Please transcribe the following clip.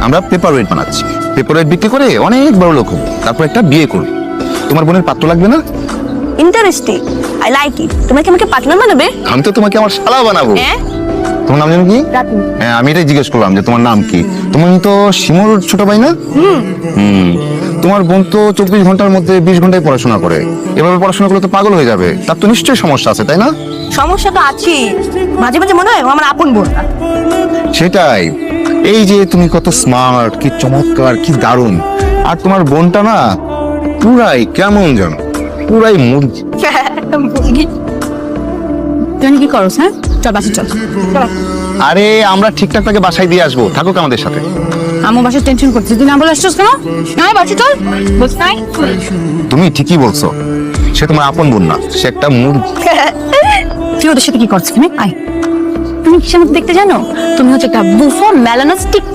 আমরা paper wait বানাচ্ছি, paper wait বিক্রি করে অনেক বড় লোক হবো, তারপর একটা বিয়ে করবো। তোমার বোনের পাত্র লাগবে না? Interesting, I like it. তুমি কি আমাকে পার্টনার বানাবে? আমি তো তোমাকে আমার শালা বানাবো। হ্যাঁ, তোমার নাম জানো কি? হ্যাঁ, আমি এটাই জিজ্ঞেস করলাম যে তোমার নাম কি। তুমি তো শিমুর ছোট ভাই না? তোমার বোন তো 24 ঘন্টার মধ্যে 20 ঘন্টায় পড়াশোনা করে। এভাবে পড়াশোনা করলে তো পাগল হয়ে যাবে, তার তো নিশ্চয়ই সমস্যা আছে, তাই না? সমস্যা তো আছে, মাঝে মাঝে মনে হয় ও আমার আপন বোন না। সেটাই, এই যে তুমি কত স্মার্ট, কি চমৎকার, কি দারুণ, আর তোমার বোনটা না পুরাই কেমন জানো, পুরাই মুরগি। তুমি কি করো? হ্যাঁ, চল বাসে চল। আরে আমরা ঠিকঠাক তাকে বাসায় দিয়ে আসবো, থাকুক আমাদের সাথে। আমার বাসায় টেনশন করছিস, তুই না বলে আসছিস কেন? না বাসে চল, বলছ নাই? তুমি ঠিকই বলছো, সে তোমার আপন বোন না, সে একটা মুরগি। তুই ওদের সাথে কি করছিস? আয়, তুমি কিসের মধ্যে দেখতে জানো? তুমি হচ্ছে একটা বুফো মেলানোস্টিক